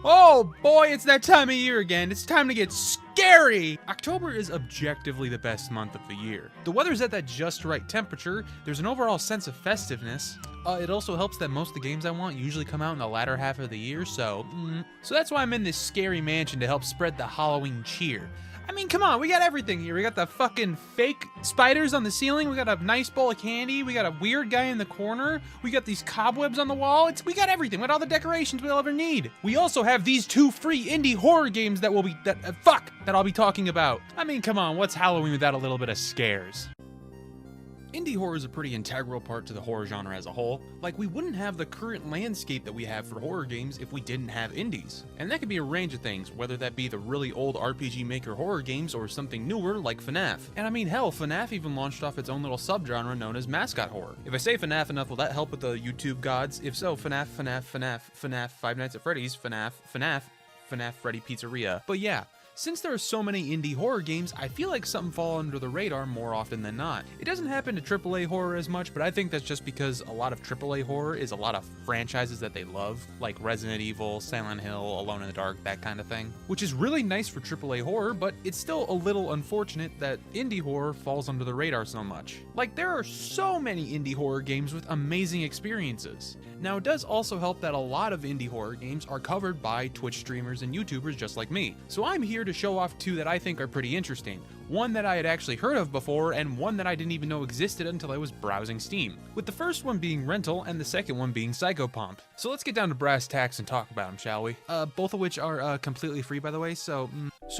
Oh boy, it's that time of year again. It's time to get scary! October is objectively the best month of the year. The weather's at that just right temperature, there's an overall sense of festiveness. It also helps that most of the games I want usually come out in the latter half of the year, so that's why I'm in this scary mansion to help spread the Halloween cheer. I mean, come on, we got everything here. We got the fucking fake spiders on the ceiling. We got a nice bowl of candy. We got a weird guy in the corner. We got these cobwebs on the wall. We got everything. We got all the decorations we'll ever need. We also have these 2 free indie horror games that I'll be talking about. I mean, come on, what's Halloween without a little bit of scares? Indie horror is a pretty integral part to the horror genre as a whole. Like, we wouldn't have the current landscape that we have for horror games if we didn't have indies. And that could be a range of things, whether that be the really old RPG Maker horror games or something newer like FNAF. And I mean, hell, FNAF even launched off its own little subgenre known as mascot horror. If I say FNAF enough, will that help with the YouTube gods? If so, FNAF, Five Nights at Freddy's, FNAF Freddy Pizzeria. But yeah, since there are so many indie horror games, I feel like something falls under the radar more often than not. It doesn't happen to AAA horror as much, but I think that's just because a lot of AAA horror is a lot of franchises that they love, like Resident Evil, Silent Hill, Alone in the Dark, that kind of thing. Which is really nice for AAA horror, but it's still a little unfortunate that indie horror falls under the radar so much. Like, there are so many indie horror games with amazing experiences. Now, it does also help that a lot of indie horror games are covered by Twitch streamers and YouTubers just like me. So I'm here to show off 2 that I think are pretty interesting. One that I had actually heard of before, and one that I didn't even know existed until I was browsing Steam. With the first one being Rental, and the second one being Psychopomp. So let's get down to brass tacks and talk about them, shall we? Both of which are completely free, by the way, so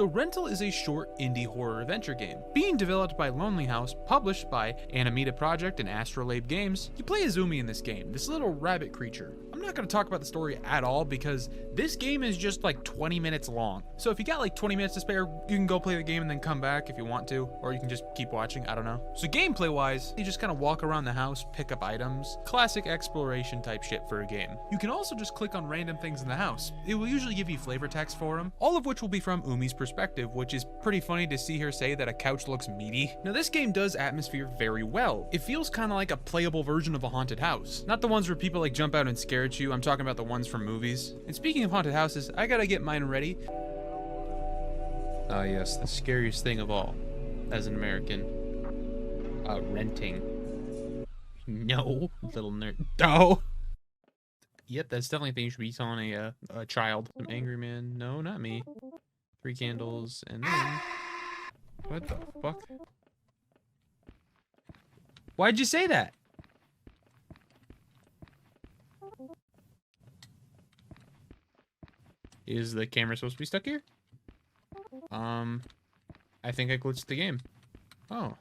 Rental is a short indie horror adventure game. Being developed by Lonely House, published by Animita Project and Astrolabe Games, you play as Umi in this game, this little rabbit creature. I'm not going to talk about the story at all because this game is just like 20 minutes long. So if you got like 20 minutes to spare, you can go play the game and then come back if you want to, or you can just keep watching, I don't know. So gameplay wise, you just kind of walk around the house, pick up items, classic exploration type shit for a game. You can also just click on random things in the house. It will usually give you flavor text for them, all of which will be from Umi's perspective, which is pretty funny to see her say that a couch looks meaty. Now this game does atmosphere very well. It feels kind of like a playable version of a haunted house. Not the ones where people like jump out and scare at you, I'm talking about the ones from movies. And speaking of haunted houses, I gotta get mine ready. Ah yes, the scariest thing of all, as an American. Renting. No, little nerd. Oh! Yep, that's definitely a thing you should be telling a child. Some angry man. No, not me. 3 candles, and then... What the fuck? Why'd you say that? Is the camera supposed to be stuck here? I think I glitched the game. Oh.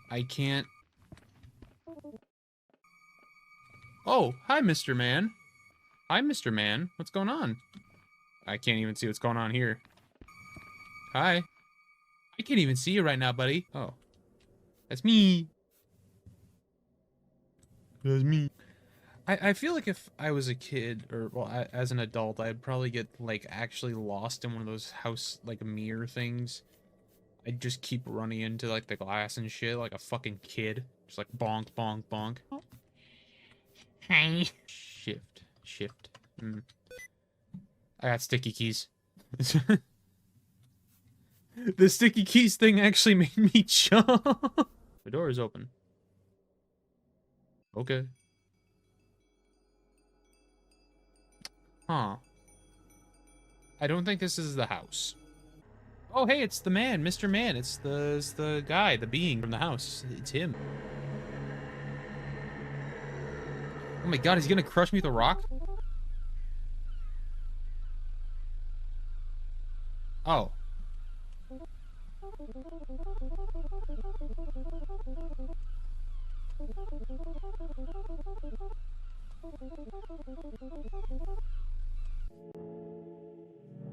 I can't... Oh, hi, Mr. Man. Hi, Mr. Man. What's going on? I can't even see what's going on here. Hi. I can't even see you right now, buddy. Oh. That's me. That's me. I feel like if I was a kid, or, well, as an adult, I'd probably get, like, actually lost in one of those house, like, mirror things. I'd just keep running into, like, the glass and shit like a fucking kid. Just, like, bonk, bonk, bonk. Hi. Shift. I got sticky keys. The sticky keys thing actually made me jump. The door is open. Okay. Huh. I don't think this is the house. Oh, hey, it's the man, Mr. Man. It's the guy, the being from the house. It's him. Oh my god, he's gonna crush me with a rock? Oh.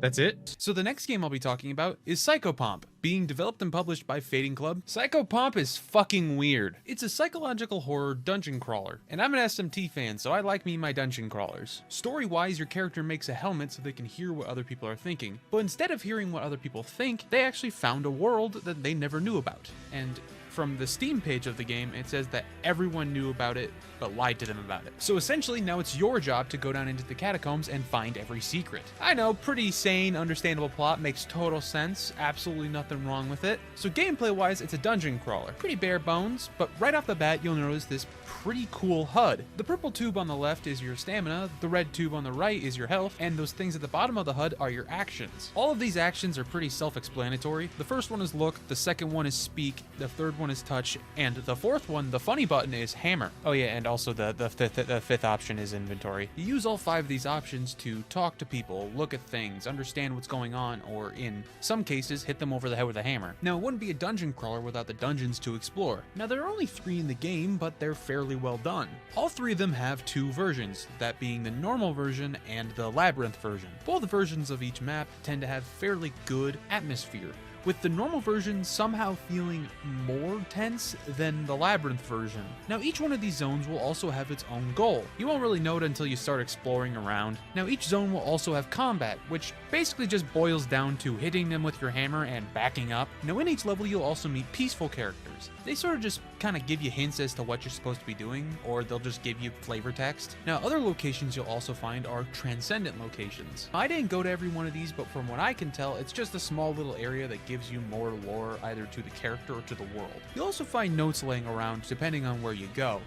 That's it? So the next game I'll be talking about is Psychopomp, being developed and published by Fading Club. Psychopomp is fucking weird. It's a psychological horror dungeon crawler, and I'm an SMT fan, so I like me my dungeon crawlers. Story-wise, your character makes a helmet so they can hear what other people are thinking, but instead of hearing what other people think, they actually found a world that they never knew about. And from the Steam page of the game, it says that everyone knew about it, but lied to them about it. So essentially, now it's your job to go down into the catacombs and find every secret. I know, pretty sane, understandable plot, makes total sense, absolutely nothing wrong with it. So gameplay-wise, it's a dungeon crawler. Pretty bare bones, but right off the bat, you'll notice this pretty cool HUD. The purple tube on the left is your stamina, the red tube on the right is your health, and those things at the bottom of the HUD are your actions. All of these actions are pretty self-explanatory. The first one is look, the second one is speak, the third one is touch, and the fourth one, the funny button, is hammer. Oh yeah, and also the fifth option is inventory. You use all 5 of these options to talk to people, look at things, understand what's going on, or in some cases, hit them over the head with a hammer. Now, it wouldn't be a dungeon crawler without the dungeons to explore. Now, there are only 3 in the game, but they're fairly well done. All 3 of them have 2 versions, that being the normal version and the labyrinth version. Both versions of each map tend to have fairly good atmosphere, with the normal version somehow feeling more tense than the labyrinth version. Now, each one of these zones will also have its own goal. You won't really know it until you start exploring around. Now, each zone will also have combat, which basically just boils down to hitting them with your hammer and backing up. Now, in each level, you'll also meet peaceful characters. They sort of just kind of give you hints as to what you're supposed to be doing, or they'll just give you flavor text. Now, other locations you'll also find are transcendent locations. I didn't go to every one of these, but from what I can tell, it's just a small little area that gives you more lore either to the character or to the world. You'll also find notes laying around depending on where you go.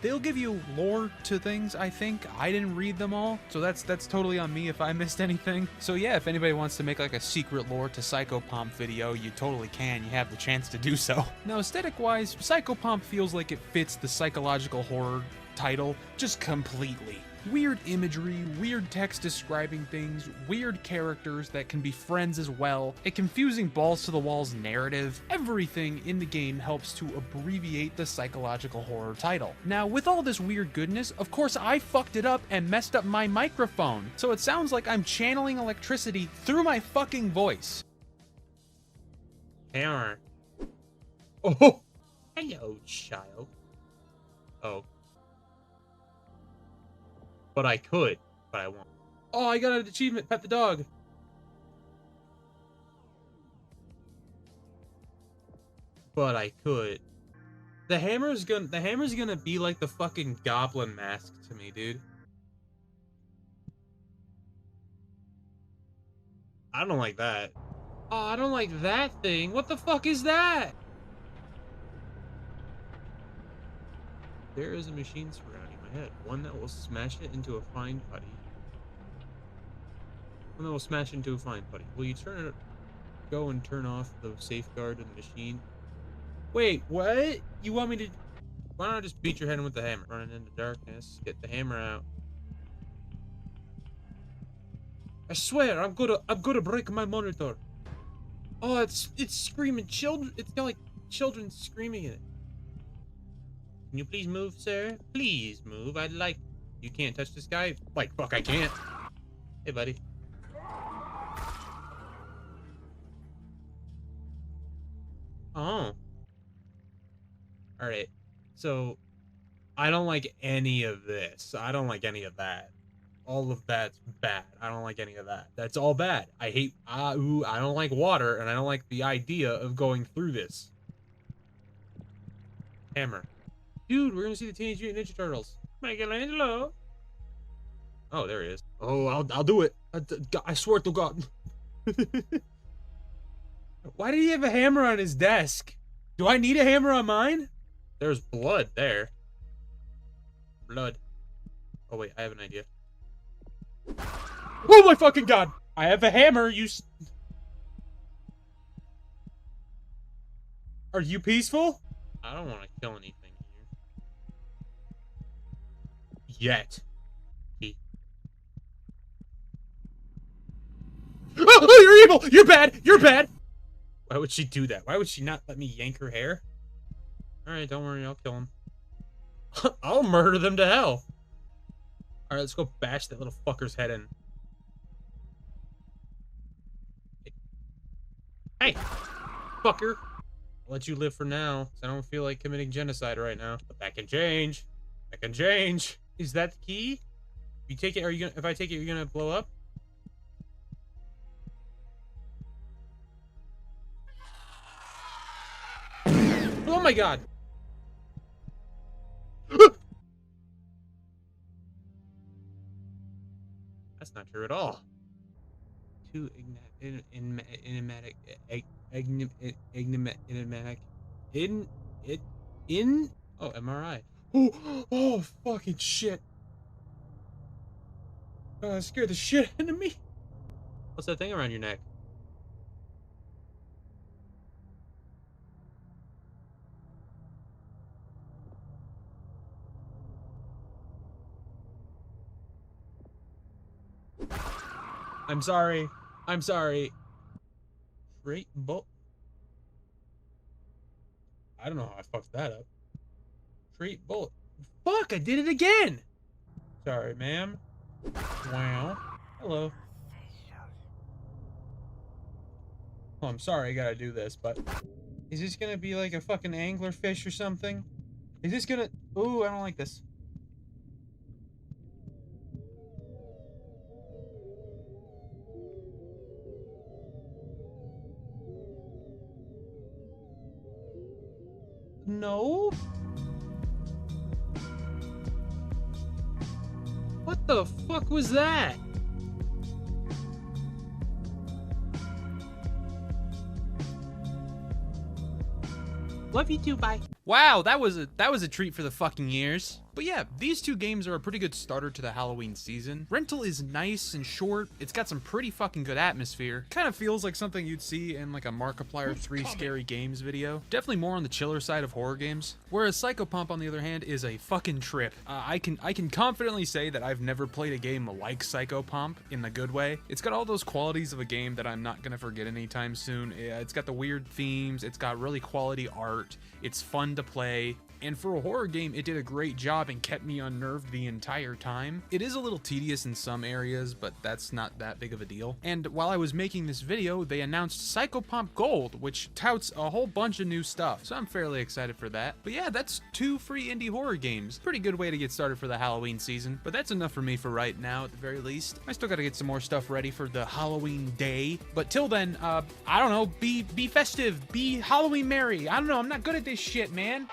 They'll give you lore to things, I think. I didn't read them all, so that's totally on me if I missed anything. So yeah, if anybody wants to make like a secret lore to Psychopomp video, you totally can. You have the chance to do so. Now, aesthetic-wise, Psychopomp feels like it fits the psychological horror title just completely. Weird imagery, weird text describing things, weird characters that can be friends as well, a confusing balls-to-the-walls narrative. Everything in the game helps to abbreviate the psychological horror title. Now, with all this weird goodness, of course I fucked it up and messed up my microphone, so it sounds like I'm channeling electricity through my fucking voice. Hammer. Oh! Hello, child. Oh. But I could, but I won't. Oh, I got an achievement. Pet the dog. But I could. The hammer's gonna be like the fucking goblin mask to me, dude. I don't like that. Oh, I don't like that thing. What the fuck is that? There is a machine surrounding my head. One that will smash it into a fine putty. One that will smash into a fine putty. Will you go and turn off the safeguard in the machine? Wait, what? You want me to... Why don't I just beat your head in with the hammer? Running into darkness. Get the hammer out. I swear, I'm gonna break my monitor. Oh, it's screaming children. It's got like children screaming in it. Can you please move, sir? Please move. I'd like... You can't touch this guy? Like, fuck, I can't. Hey, buddy. Oh. Alright. So, I don't like any of this. I don't like any of that. All of that's bad. I don't like any of that. That's all bad. I hate... I don't like water, and I don't like the idea of going through this. Hammer. Dude, we're gonna see the Teenage Mutant Ninja Turtles. Michelangelo. Oh, there he is. Oh, I'll do it. I swear to God. Why did he have a hammer on his desk? Do I need a hammer on mine? There's blood there. Blood. Oh wait, I have an idea. Oh my fucking God! I have a hammer. Are you peaceful? I don't want to kill anything. Yet. Oh, you're evil! You're bad! You're bad! Why would she do that? Why would she not let me yank her hair? Alright, don't worry, I'll kill him. I'll murder them to hell. Alright, let's go bash that little fucker's head in. Hey! Fucker! I'll let you live for now, because I don't feel like committing genocide right now. But that can change. That can change. Is that the key? If you take it, if I take it, you're gonna blow up? Oh my god! That's not true at all. Too enigmatic. Oh, MRI. Oh, fucking shit. Oh, that scared the shit out of me. What's that thing around your neck? I'm sorry. I'm sorry. Great bolt. I don't know how I fucked that up. Straight bullet. Fuck, I did it again! Sorry, ma'am. Wow. Hello. Oh, I'm sorry I gotta do this, but... Is this gonna be like a fucking anglerfish or something? Is this gonna... Ooh, I don't like this. No? What the fuck was that? Love you too, bye. Wow, that was a treat for the fucking ears. But yeah, these two games are a pretty good starter to the Halloween season. Rental is nice and short. It's got some pretty fucking good atmosphere. Kind of feels like something you'd see in like a Markiplier 3 Scary Games video. Definitely more on the chiller side of horror games. Whereas Psychopomp, on the other hand, is a fucking trip. I can confidently say that I've never played a game like Psychopomp in the good way. It's got all those qualities of a game that I'm not gonna forget anytime soon. It's got the weird themes. It's got really quality art. It's fun to play. And for a horror game, it did a great job and kept me unnerved the entire time. It is a little tedious in some areas, but that's not that big of a deal. And while I was making this video, they announced Psychopomp Gold, which touts a whole bunch of new stuff, so I'm fairly excited for that. But yeah, that's 2 free indie horror games. Pretty good way to get started for the Halloween season, but that's enough for me for right now, at the very least. I still gotta get some more stuff ready for the Halloween day, but till then, I don't know, be festive, be Halloween merry. I don't know, I'm not good at this shit, man.